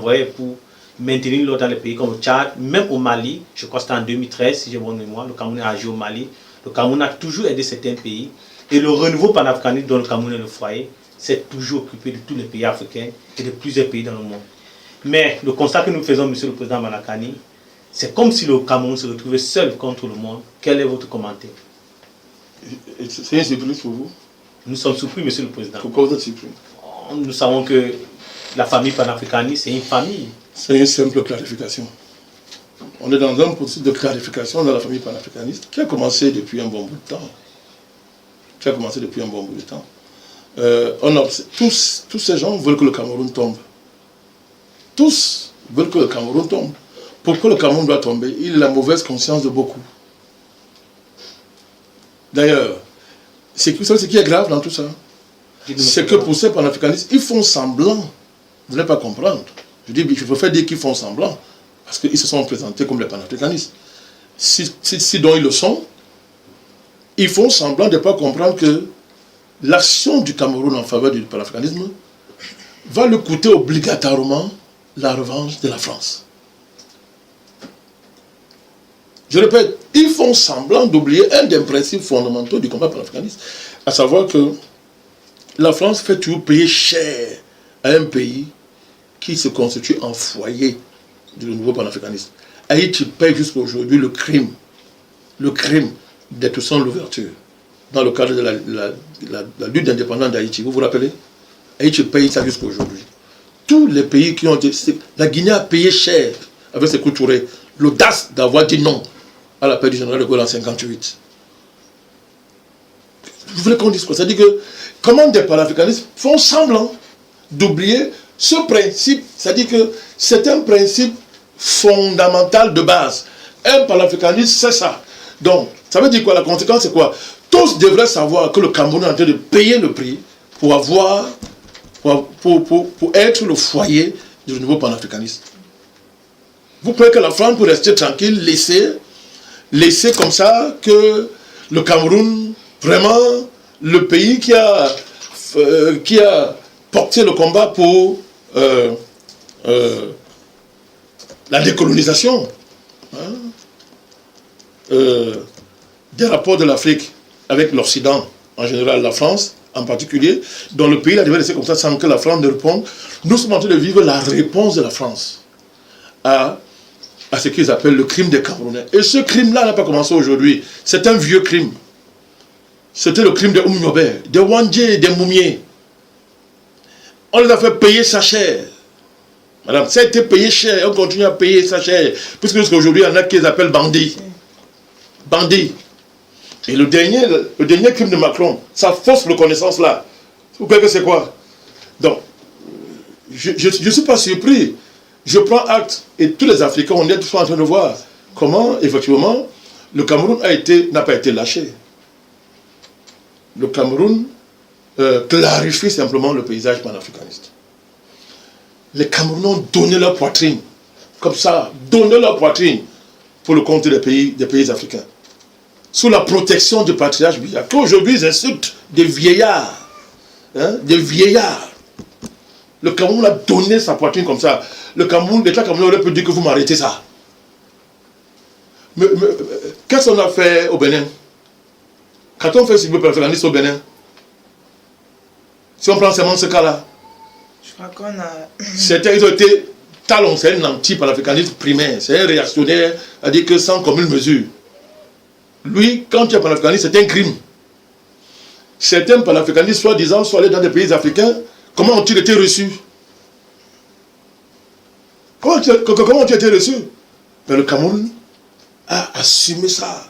envoyé pour maintenir l'ordre dans les pays comme le Tchad, même au Mali. Je crois que c'était en 2013, si j'ai bonne mémoire. Le Cameroun a agi au Mali. Le Cameroun a toujours aidé certains pays. Et le renouveau panafricaniste dont le Cameroun est le foyer s'est toujours occupé de tous les pays africains et de plusieurs pays dans le monde. Mais le constat que nous faisons, Monsieur le Président Manakani, c'est comme si le Cameroun se retrouvait seul contre le monde. Quel est votre commentaire? C'est une surprise pour vous? Nous sommes surpris, Monsieur le Président. Pourquoi vous êtes surpris? Nous savons que la famille panafricaniste, c'est une famille. C'est une simple clarification. On est dans un processus de clarification dans la famille panafricaniste qui a commencé depuis un bon bout de temps. Tous ces gens veulent que le Cameroun tombe. Tous veulent que le Cameroun tombe. Pourquoi le Cameroun doit tomber? Il a la mauvaise conscience de beaucoup. D'ailleurs, ce qui est grave dans tout ça, c'est que pour ces panafricanistes, ils font semblant de ne pas comprendre. Je préfère dire qu'ils font semblant, parce qu'ils se sont présentés comme les panafricanistes. Si donc ils le sont, ils font semblant de ne pas comprendre que l'action du Cameroun en faveur du panafricanisme va lui coûter obligatoirement la revanche de la France. Je répète, ils font semblant d'oublier un des principes fondamentaux du combat panafricaniste, à savoir que la France fait toujours payer cher à un pays qui se constitue en foyer du nouveau panafricanisme. Haïti paye jusqu'à aujourd'hui le crime d'être l'ouverture dans le cadre de la lutte d'indépendance d'Haïti. Vous vous rappelez? Haïti paye ça jusqu'à aujourd'hui. Tous les pays qui ont été... La Guinée a payé cher avec ses Touré l'audace d'avoir dit non à l'appel du général de Gaulle en 1958. Vous voulez qu'on dise quoi? C'est-à-dire que comment des panafricanistes font semblant d'oublier ce principe, c'est-à-dire que c'est un principe fondamental de base. Un panafricaniste, c'est ça. Donc, ça veut dire quoi? La conséquence, c'est quoi? Tous devraient savoir que le Cameroun est en train de payer le prix pour avoir, pour être le foyer du nouveau panafricanisme. Vous croyez que la France peut rester tranquille, laisser comme ça que le Cameroun, vraiment, le pays qui a porté le combat pour la décolonisation des rapports de l'Afrique avec l'Occident, en général la France en particulier, dont le pays devait laisser comme ça sans que la France ne réponde. Nous sommes en train de vivre la réponse de la France à ce qu'ils appellent le crime des Camerounais. Et ce crime-là n'a pas commencé aujourd'hui. C'est un vieux crime. C'était le crime des Oumniobé, des Wandje, des Moumiers. On les a fait payer sa chair. Madame, ça a été payé cher et on continue à payer sa chair. Puisque jusqu'à aujourd'hui, il y en a qui les appellent bandits. Bandits. Et le dernier crime de Macron, sa fausse reconnaissance là, vous croyez que c'est quoi? Donc, je ne suis pas surpris. Je prends acte, et tous les Africains, on est tous en train de voir comment, effectivement, le Cameroun n'a pas été lâché. Le Cameroun clarifie simplement le paysage panafricaniste. Les Camerounais ont donné leur poitrine, comme ça, donné leur poitrine pour le compte des pays africains. Sous la protection du patriarche Biya, qu'aujourd'hui ils insultent des vieillards. Des vieillards. Le Cameroun a donné sa poitrine comme ça. L'État camerounais aurait pu dire que vous m'arrêtez ça. Mais qu'est-ce qu'on a fait au Bénin? Quand on fait subir le panafricanisme au Bénin, si on prend seulement ce cas-là, je crois qu'on a... Ils ont été talons, c'est un anti-panafricaniste primaire, c'est un réactionnaire, à dire que sans commune mesure. Lui, quand tu es panafricaniste, c'est un crime. Certains panafricanistes, soi-disant, sont allés dans des pays africains, comment ont-ils été reçus? Comment ont-ils été reçus? Mais le Cameroun a assumé ça,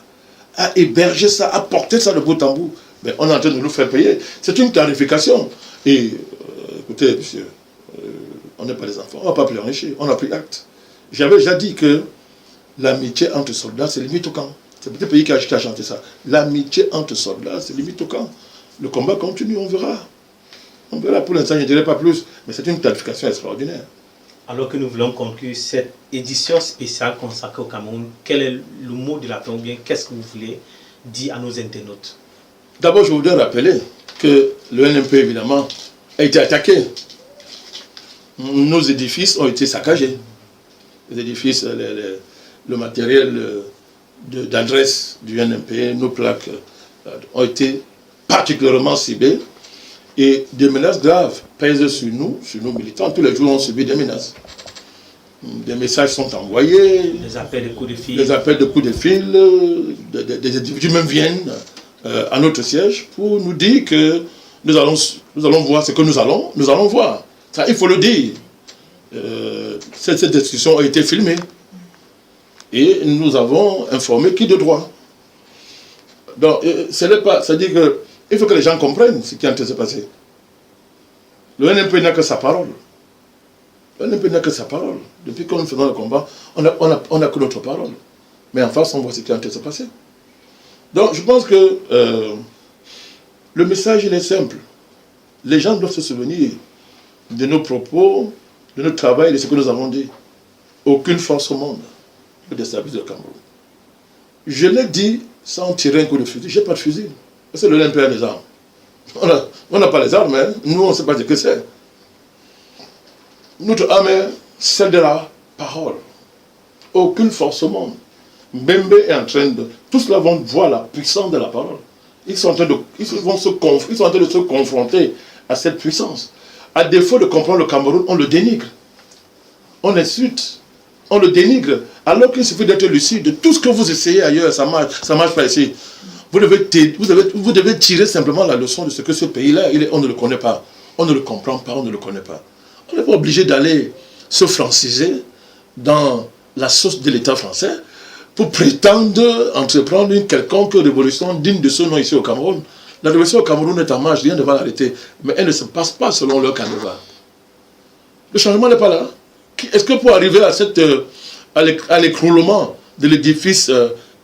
a hébergé ça, a porté ça de bout en bout. Mais on est en train de nous faire payer. C'est une clarification. Et écoutez, monsieur, on n'est pas des enfants, on ne va pas pleurnicher, on a pris acte. J'avais déjà dit que l'amitié entre soldats, c'est limite au camp. C'est peut-être le pays qui a chanté ça. L'amitié entre soldats, c'est limite au camp. Le combat continue, on verra. On verra, pour l'instant, je ne dirai pas plus, mais c'est une clarification extraordinaire. Alors que nous voulons conclure cette édition spéciale consacrée au Cameroun, quel est le mot de la fin ou bien qu'est-ce que vous voulez dire à nos internautes? D'abord, je voudrais rappeler que le NMP, évidemment, a été attaqué. nos édifices ont été saccagés. Les édifices, le matériel d'adresse du NMP, nos plaques ont été particulièrement ciblées et des menaces graves pèsent sur nos militants. Tous les jours, on subit des menaces. Des messages sont envoyés, des appels de coups de fil. des appels de coups de fil, des individus même viennent à notre siège pour nous dire que nous allons voir ce que nous allons voir. Ça, il faut le dire. Cette discussion a été filmée et nous avons informé qui de droit. Donc, c'est-à-dire qu'il faut que les gens comprennent ce qui est en train de se passer. Le NMP n'a que sa parole. Le NMP n'a que sa parole. Depuis que nous faisons le combat, on n'a que notre parole. Mais en face, on voit ce qui est en train de se passer. Donc, je pense que le message, il est simple. Les gens doivent se souvenir de nos propos, de notre travail, de ce que nous avons dit. Aucune force au monde ne peut déstabiliser le Cameroun. Je l'ai dit sans tirer un coup de fusil. Je n'ai pas de fusil. Parce que le LNP a des armes. On n'a pas les armes, hein. Nous, on ne sait pas ce que c'est. Notre arme est celle de la parole. Aucune force au monde. Mbembe est en train de... Tous là vont voir la puissance de la parole. Ils sont en train de se confronter à cette puissance. À défaut de comprendre le Cameroun, on le dénigre. On insulte. On le dénigre. Alors qu'il suffit d'être lucide. Tout ce que vous essayez ailleurs, ça marche pas ici. Vous devez tirer simplement la leçon de ce que ce pays-là, on ne le connaît pas. On ne le comprend pas, on ne le connaît pas. On n'est pas obligé d'aller se franciser dans la sauce de l'État français pour prétendre entreprendre une quelconque révolution digne de ce nom ici au Cameroun. La révolution au Cameroun est en marche, rien ne va l'arrêter. Mais elle ne se passe pas selon leur canevas. Le changement n'est pas là. Est-ce que pour arriver à l'écroulement de l'édifice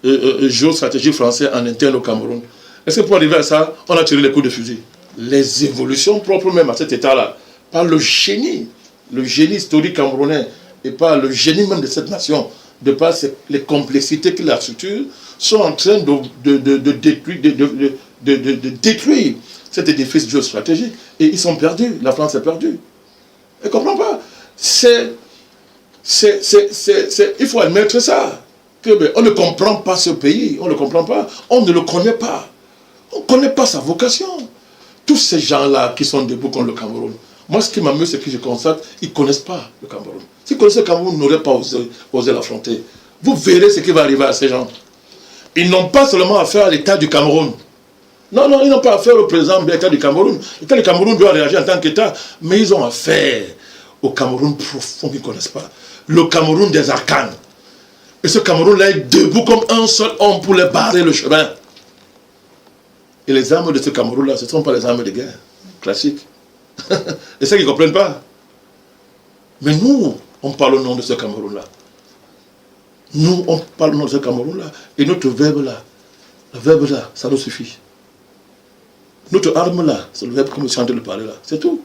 géostratégique français en interne au Cameroun, est-ce que pour arriver à ça, on a tiré les coups de fusil? Les évolutions propres même à cet état-là, par le génie historique camerounais et par le génie même de cette nation, de par les complexités qu'il a structure, sont en train de détruire cet édifice géostratégique. Et ils sont perdus, la France est perdue. Elle ne comprend pas. Il faut admettre ça. On ne comprend pas ce pays, on ne le comprend pas, on ne le connaît pas. On ne connaît pas sa vocation. Tous ces gens-là qui sont debout contre le Cameroun, moi ce qui m'amuse, c'est que je constate, ils ne connaissent pas le Cameroun. S'ils connaissaient le Cameroun, ils n'auraient pas osé l'affronter. Vous verrez ce qui va arriver à ces gens. Ils n'ont pas seulement affaire à l'État du Cameroun. Non, ils n'ont pas affaire au président de l'État du Cameroun. L'État du Cameroun doit réagir en tant qu'État, mais ils ont affaire au Cameroun profond qu'ils ne connaissent pas. Le Cameroun des arcanes. Et ce Cameroun-là est debout comme un seul homme pour les barrer le chemin. Et les armes de ce Cameroun-là, ce ne sont pas les armes de guerre classiques. Et ceux qui ne comprennent pas. Mais nous, on parle au nom de ce Cameroun-là. Nous, on parle au nom de ce Cameroun-là. Et notre verbe-là, le verbe-là, ça nous suffit. Notre arme-là, c'est le verbe comme je suis en train de parler là. C'est tout.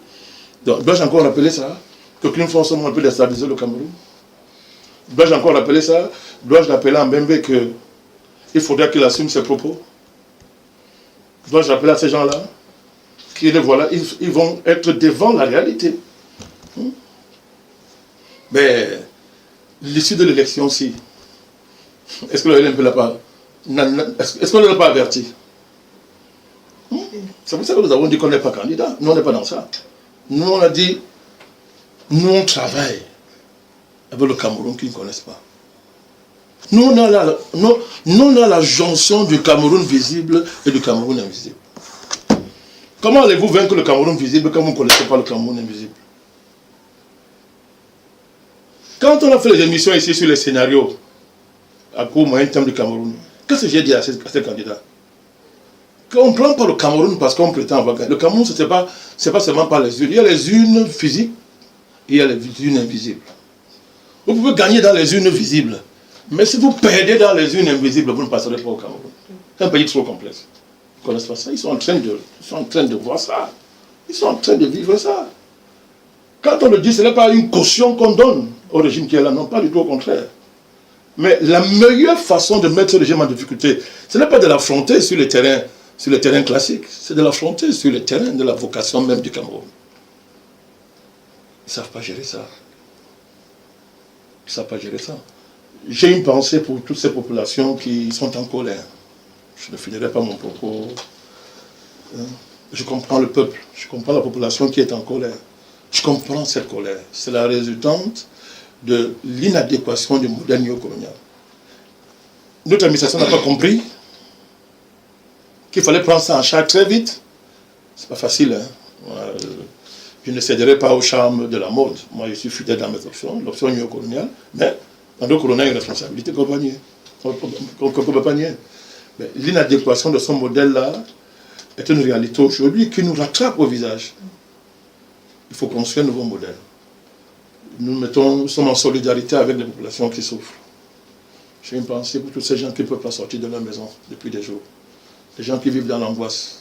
Donc, dois-je encore rappeler ça? Qu'aucune force au monde peut déstabiliser le Cameroun? Dois-je encore rappeler ça? Dois-je rappeler à Mbembe qu'il faudrait qu'il assume ses propos? Dois-je rappeler à ces gens-là qu'ils voilà, ils vont être devant la réalité? Mais l'issue de l'élection aussi, est-ce que le LNP l'a pas? Est-ce qu'on ne l'a pas averti? C'est pour ça que nous avons dit qu'on n'est pas candidat. Nous, on n'est pas dans ça. Nous, on a dit, nous, on travaille avec le Cameroun qu'ils ne connaissent pas. Nous, on a la jonction du Cameroun visible et du Cameroun invisible. Comment allez-vous vaincre le Cameroun visible quand vous ne connaissez pas le Cameroun invisible? Quand on a fait les émissions ici sur les scénarios à court moyen terme du Cameroun, qu'est-ce que j'ai dit à ces candidats? Qu'on ne prend pas le Cameroun parce qu'on prétend avoir gagné. Le Cameroun, ce n'est pas seulement par les urnes. Il y a les urnes physiques et il y a les urnes invisibles. Vous pouvez gagner dans les urnes visibles. Mais si vous perdez dans les urnes invisibles, vous ne passerez pas au Cameroun. C'est un pays trop complexe. Ils ne connaissent pas ça. Ils sont en train de voir ça. Ils sont en train de vivre ça. Quand on le dit, ce n'est pas une caution qu'on donne au régime qui est là. Non, pas du tout au contraire. Mais la meilleure façon de mettre ce régime en difficulté, ce n'est pas de l'affronter sur le terrain classique. C'est de l'affronter sur le terrain de la vocation même du Cameroun. ne savent pas gérer ça. Ils ne savent pas gérer ça. J'ai une pensée pour toutes ces populations qui sont en colère. Je ne finirai pas mon propos. Je comprends le peuple, je comprends la population qui est en colère. Je comprends cette colère. C'est la résultante de l'inadéquation du modèle néocolonial. Notre administration n'a pas compris qu'il fallait prendre ça en charge très vite. C'est pas facile, hein. Je ne céderai pas au charme de la mode. Moi, je suis fidèle dans mes options, l'option néocoloniale, mais dans le colonial, il y a une responsabilité qu'on ne peut pas nier. Mais l'inadéquation de ce modèle-là est une réalité aujourd'hui qui nous rattrape au visage. Il faut construire un nouveau modèle. Nous sommes en solidarité avec les populations qui souffrent. J'ai une pensée pour tous ces gens qui ne peuvent pas sortir de leur maison depuis des jours. Les gens qui vivent dans l'angoisse,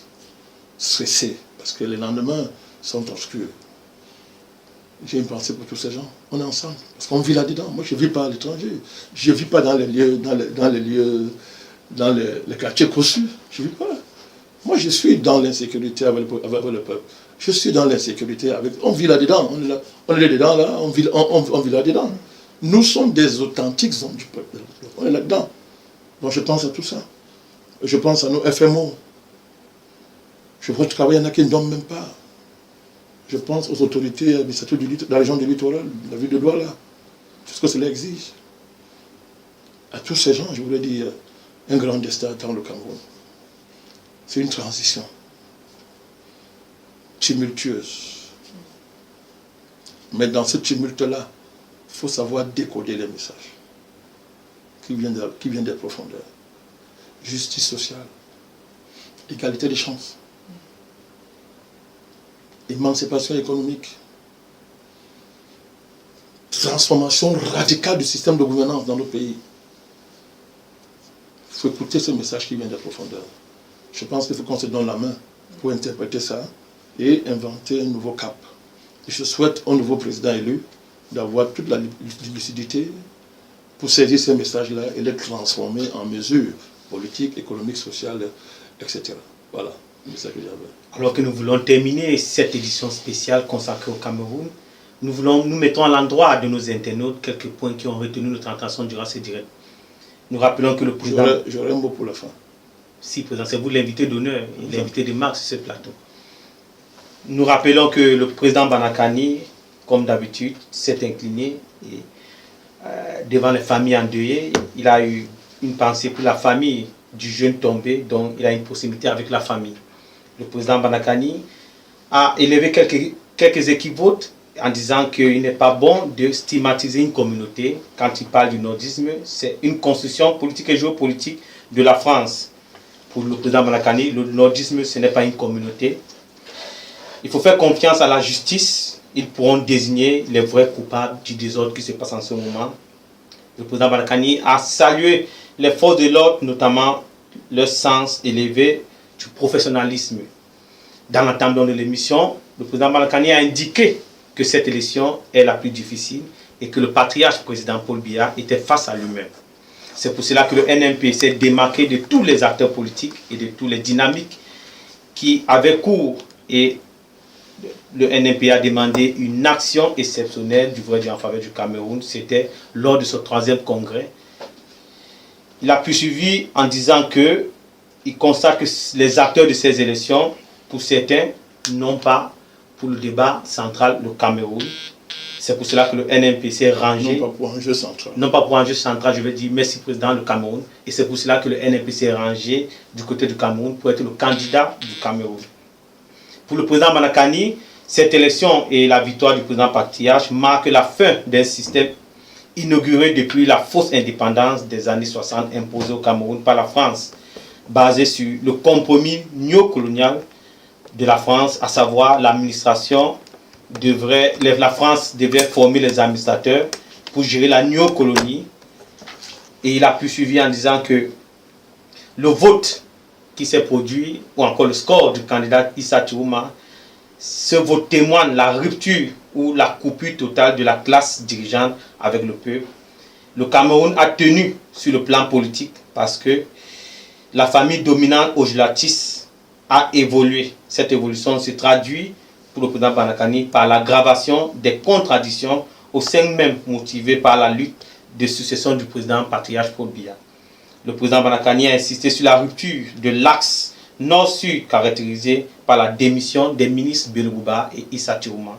stressés, parce que les lendemains sont obscurs. J'ai une pensée pour tous ces gens. On est ensemble, parce qu'on vit là-dedans. Moi, je ne vis pas à l'étranger. Je ne vis pas dans les lieux, dans les quartiers cossus. Je ne vis pas. Moi, je suis dans l'insécurité avec le peuple. Je suis dans l'insécurité avec... On vit là-dedans. On est là-dedans, là. On vit là-dedans. Nous sommes des authentiques hommes du peuple. On est là-dedans. Donc, je pense à tout ça. Je pense à nos FMO. Je vois travailler, il y en a qui ne dorment même pas. Je pense aux autorités administratives de la région du littoral, de la ville de Douala. Tout ce que cela exige. À tous ces gens, je voulais dire, un grand destin dans le Cameroun. C'est une transition tumultueuse. Mais dans ce tumulte-là, il faut savoir décoder les messages qui viennent des profondeurs. Justice sociale, égalité des chances, émancipation économique, transformation radicale du système de gouvernance dans nos pays. Il faut écouter ce message qui vient des profondeurs. Je pense qu'il faut qu'on se donne la main pour interpréter ça et inventer un nouveau cap. Et je souhaite au nouveau président élu d'avoir toute la lucidité pour saisir ces messages-là et les transformer en mesures politiques, économiques, sociales, etc. Voilà le message que j'avais. Alors que nous voulons terminer cette édition spéciale consacrée au Cameroun, nous mettons à l'endroit de nos internautes quelques points qui ont retenu notre attention durant ce direct. Nous rappelons que le président... J'aurais un mot pour la fin. Si, président, c'est vous l'invité d'honneur, l'invité de marque sur ce plateau. Nous rappelons que le président Banakani, comme d'habitude, s'est incliné et, devant les familles endeuillées. Il a eu une pensée pour la famille du jeune tombé, dont il a une proximité avec la famille. Le président Banakani a élevé quelques équivoques en disant qu'il n'est pas bon de stigmatiser une communauté. Quand il parle du nordisme, c'est une construction politique et géopolitique de la France. Pour le président Banakani, le nordisme, ce n'est pas une communauté. Il faut faire confiance à la justice. Ils pourront désigner les vrais coupables du désordre qui se passe en ce moment. Le président Banakani a salué les forces de l'ordre, notamment leur sens élevé du professionnalisme. Dans l'entame de l'émission, le président Banakani a indiqué que cette élection est la plus difficile et que le patriarche président Paul Biya était face à lui-même. C'est pour cela que le NMP s'est démarqué de tous les acteurs politiques et de toutes les dynamiques qui avaient cours, et le NMP a demandé une action exceptionnelle du vrai Dieu en faveur du Cameroun. C'était lors de ce 3e congrès. Il a poursuivi en disant qu'il constate que les acteurs de ces élections, pour certains, n'ont pas pour le débat central le Cameroun. C'est pour cela que le NMP s'est rangé. Non pas pour enjeu central. Non pas pour enjeu central, je vais dire merci président le Cameroun. Et c'est pour cela que le NMP s'est rangé du côté du Cameroun pour être le candidat du Cameroun. Pour le président Banakani, cette élection et la victoire du président patriarche marquent la fin d'un système inauguré depuis la fausse indépendance des années 60 imposée au Cameroun par la France, basé sur le compromis néocolonial de la France, à savoir l'administration la France devait former les administrateurs pour gérer la néocolonie. Et il a poursuivi en disant que le vote qui s'est produit, ou encore le score du candidat Issa Chourouma, ce vote témoigne la rupture ou la coupure totale de la classe dirigeante avec le peuple. Le Cameroun a tenu sur le plan politique parce que la famille dominante Ojulatis a évolué. Cette évolution se traduit pour le président Banakani par l'aggravation des contradictions au sein même motivées par la lutte de succession du président patriarche Paul Biya. Le président Banakani a insisté sur la rupture de l'axe nord-sud caractérisé par la démission des ministres Belobouba et Issa Tirouma.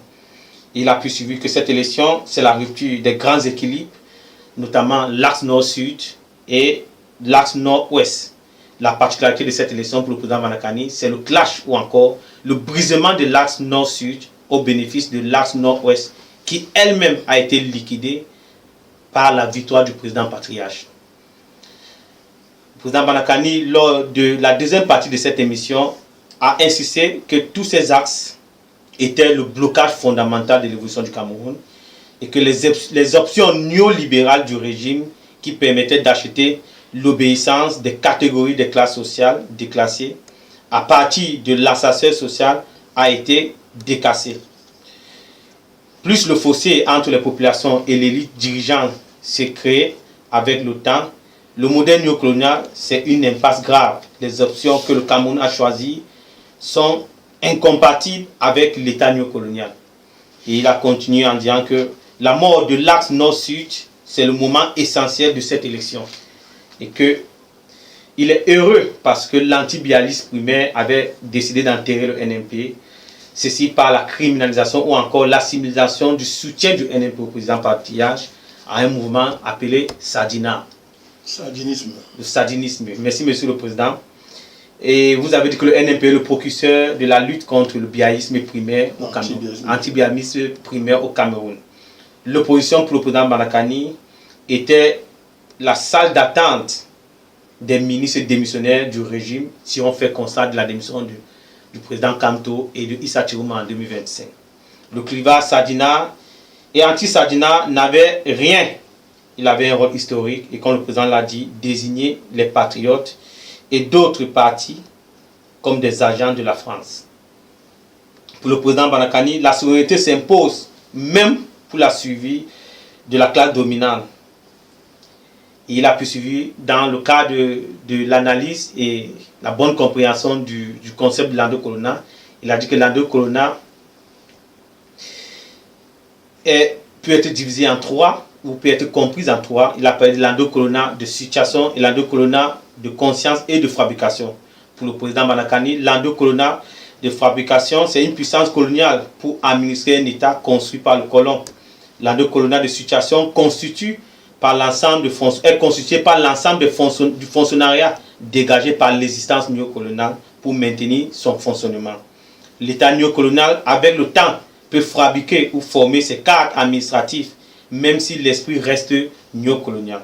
Il a poursuivi que cette élection, c'est la rupture des grands équilibres, notamment l'axe nord-sud et l'axe nord-ouest. La particularité de cette élection pour le président Banakani, c'est le clash ou encore le brisement de l'axe nord-sud au bénéfice de l'axe nord-ouest qui elle-même a été liquidée par la victoire du président patriarche. Le président Banakani, lors de la deuxième partie de cette émission, a insisté que tous ces axes étaient le blocage fondamental de l'évolution du Cameroun et que les options néolibérales du régime qui permettaient d'acheter l'obéissance des catégories des classes sociales déclassées à partir de l'ascenseur social a été décassé. Plus le fossé entre les populations et l'élite dirigeante s'est créé avec le temps, le modèle néocolonial, c'est une impasse grave. Les options que le Cameroun a choisies sont incompatibles avec l'État néocolonial. Et il a continué en disant que la mort de l'axe nord-sud, c'est le moment essentiel de cette élection. Et qu'il est heureux parce que l'anti-bialisme primaire avait décidé d'enterrer le NMP, ceci par la criminalisation ou encore l'assimilation du soutien du NMP au président patriarche à un mouvement appelé Sadina. Sadinisme. Le sadinisme. Merci, monsieur le président. Et vous avez dit que le NMP est le précurseur de la lutte contre le biaïsme primaire au Cameroun. Anti-biaïsme primaire au Cameroun. L'opposition pour le président Banakani était la salle d'attente des ministres démissionnaires du régime si on fait constat de la démission du président Kamto et de Issa Tirouma en 2025. Le clivage Sadina et anti-Sadina n'avait rien. Il avait un rôle historique et comme le président l'a dit, désigner les patriotes et d'autres partis comme des agents de la France. Pour le président Banakani, la souveraineté s'impose même pour la survie de la classe dominante. Et il a poursuivi dans le cadre de l'analyse et la bonne compréhension du concept de l'endocolonat. Il a dit que l'endocolonat peut être divisé en trois ou peut être comprise en trois. Il a parlé de l'endocolonat de situation et l'endocolonat de conscience et de fabrication. Pour le président Banakani, l'endocolonat de fabrication, c'est une puissance coloniale pour administrer un État construit par le colon. L'endocolonat de situation est constitué par l'ensemble du fonctionnariat dégagé par l'existence néocoloniale pour maintenir son fonctionnement. L'État néocolonial, avec le temps, peut fabriquer ou former ses cadres administratifs, même si l'esprit reste néocolonial.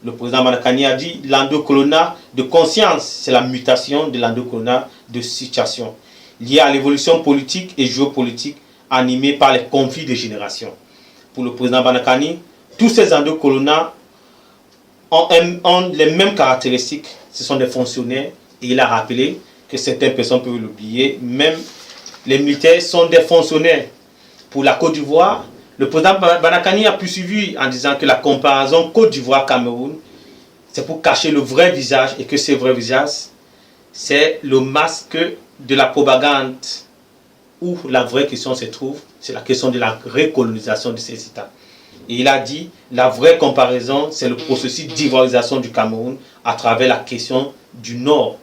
Le président Banakani a dit l'endocolonat de conscience, c'est la mutation de l'endocolonat de situation, liée à l'évolution politique et géopolitique animée par les conflits de génération. Pour le président Banakani, tous ces endocolonats ont les mêmes caractéristiques. Ce sont des fonctionnaires et il a rappelé que certaines personnes peuvent l'oublier. Même les militaires sont des fonctionnaires. Pour la Côte d'Ivoire, le président Banakani a poursuivi en disant que la comparaison Côte d'Ivoire-Cameroun, c'est pour cacher le vrai visage et que ce vrai visage, c'est le masque de la propagande où la vraie question se trouve, c'est la question de la recolonisation de ces États. Et il a dit, la vraie comparaison, c'est le processus d'ivoirisation du Cameroun à travers la question du Nord.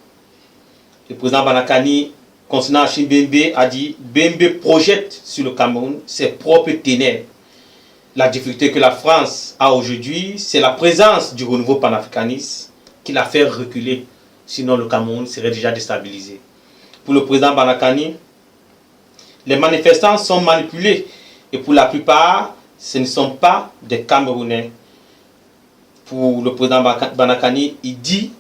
Le président Banakani, concernant Achille Bembe, a dit, Bembe projette sur le Cameroun ses propres ténèbres. La difficulté que la France a aujourd'hui, c'est la présence du renouveau panafricaniste qui l'a fait reculer. Sinon, le Cameroun serait déjà déstabilisé. Pour le président Banakani, les manifestants sont manipulés et pour la plupart, ce ne sont pas des Camerounais. Pour le président Banakani, il dit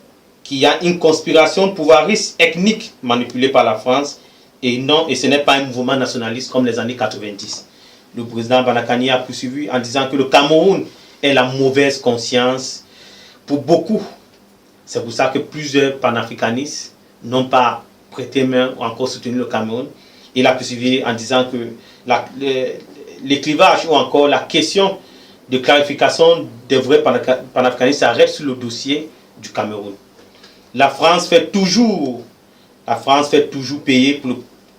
qu'il y a une conspiration pouvoiriste ethnique manipulée par la France et ce n'est pas un mouvement nationaliste comme les années 90. Le président Banakani a poursuivi en disant que le Cameroun est la mauvaise conscience pour beaucoup. C'est pour ça que plusieurs panafricanistes n'ont pas prêté main ou encore soutenu le Cameroun. Il a poursuivi en disant que les clivages ou encore la question de clarification des vrais panafricanistes s'arrête sur le dossier du Cameroun. La France fait toujours payer pour le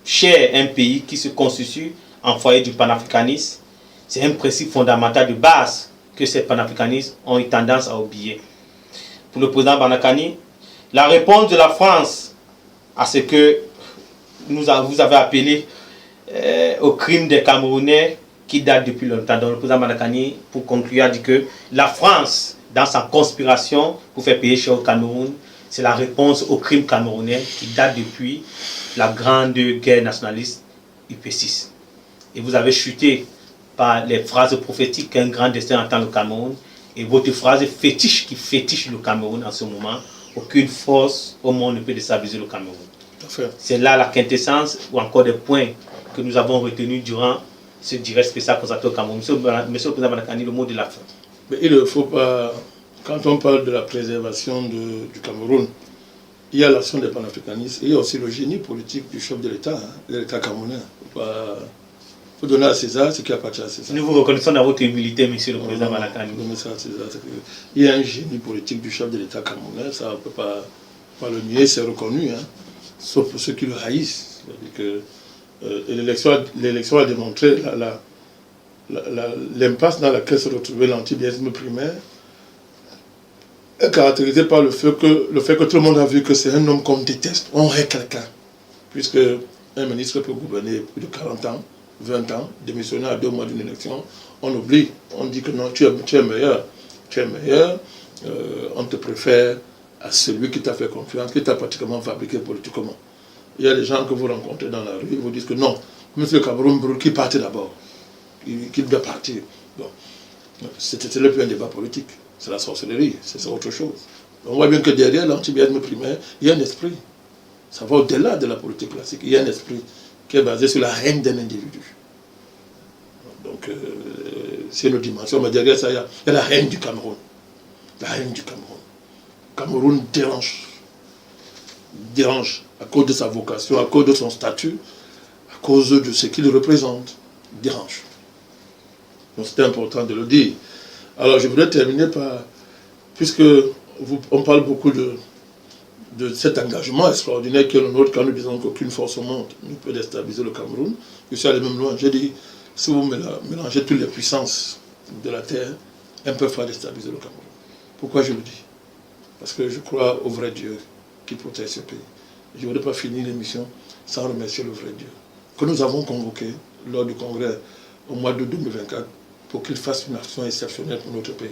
cher un pays qui se constitue en foyer du panafricanisme, c'est un principe fondamental de base que ces panafricanistes ont eu tendance à oublier. Pour le président Banakani, la réponse de la France à ce que vous avez appelé au crime des Camerounais qui date depuis longtemps. Donc le président Banakani, pour conclure, a dit que la France, dans sa conspiration pour faire payer cher au Cameroun, c'est la réponse au crime camerounais qui date depuis la grande guerre nationaliste UP6. Et vous avez chuté par les phrases prophétiques qu'un grand destin attend le Cameroun, et votre phrase fétiche qui fétiche le Cameroun en ce moment, aucune force au monde ne peut déstabiliser le Cameroun. C'est là la quintessence ou encore des points que nous avons retenus durant ce direct spécial consacré au Cameroun. Monsieur le président Banakani, le mot de la fin. Mais il ne faut pas, quand on parle de la préservation du Cameroun, il y a l'action des panafricanistes et il y a aussi le génie politique du chef de l'État, l'État camerounais. Il faut donner à César ce qui appartient à César. Nous vous reconnaissons dans votre humilité, monsieur le président Banakani. Donner ça à César. Il y a un génie politique du chef de l'État camerounais, ça on ne peut pas le nier, c'est reconnu, hein, sauf pour ceux qui le haïssent. L'élection a démontré l'impasse dans laquelle se retrouvait l'antibianisme primaire, est caractérisé par le fait que tout le monde a vu que c'est un homme qu'on déteste, on hait quelqu'un. Puisque un ministre peut gouverner plus de 40 ans, 20 ans, démissionner à 2 mois d'une élection, on oublie, on dit que non, tu es meilleur, on te préfère à celui qui t'a fait confiance, qui t'a pratiquement fabriqué politiquement. Il y a des gens que vous rencontrez dans la rue, ils vous disent que non, monsieur Cameroun brûle, qui partait d'abord, qu'il doit partir. Bon. C'était le plus un débat politique, c'est la sorcellerie, c'est autre chose. On voit bien que derrière l'antibianisme primaire, il y a un esprit. Ça va au-delà de la politique classique. Il y a un esprit qui est basé sur la haine d'un individu. Donc, c'est une dimension, mais derrière ça, il y a la haine du Cameroun. La haine du Cameroun. Le Cameroun dérange à cause de sa vocation, à cause de son statut, à cause de ce qu'il représente. Dérange. Donc, c'est important de le dire. Alors, je voudrais terminer par, puisque on parle beaucoup de cet engagement extraordinaire qui est le nôtre quand nous disons qu'aucune force au monde ne peut déstabiliser le Cameroun. Je suis allé même loin. J'ai dit, si vous mélangez toutes les puissances de la Terre, elles peuvent pas déstabiliser le Cameroun. Pourquoi je le dis? Parce que je crois au vrai Dieu qui protège ce pays. Je ne voudrais pas finir l'émission sans remercier le vrai Dieu, que nous avons convoqué lors du congrès au mois de 2024 pour qu'il fasse une action exceptionnelle pour notre pays.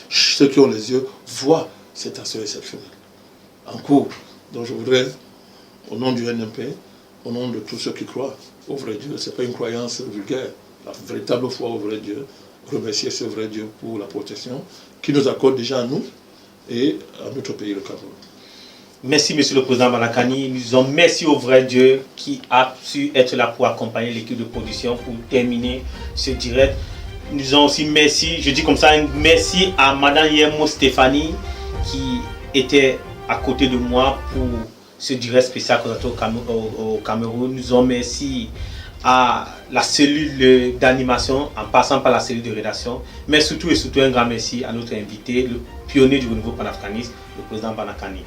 Ceux qui ont les yeux voient cette action exceptionnelle en cours. Donc je voudrais, au nom du NMP, au nom de tous ceux qui croient au vrai Dieu, ce n'est pas une croyance vulgaire, la véritable foi au vrai Dieu, remercier ce vrai Dieu pour la protection qu'il nous accorde déjà à nous et à notre pays, le Cameroun. Merci, monsieur le président Banakani. Nous disons merci au vrai Dieu qui a su être là pour accompagner l'équipe de production pour terminer ce direct. Nous disons aussi merci, je dis comme ça, un merci à Madame Yemo Stéphanie qui était à côté de moi pour ce direct spécial au Cameroun. Nous disons merci à la cellule d'animation en passant par la cellule de rédaction. Mais surtout un grand merci à notre invité, le pionnier du renouveau panafricaniste, le président Banakani.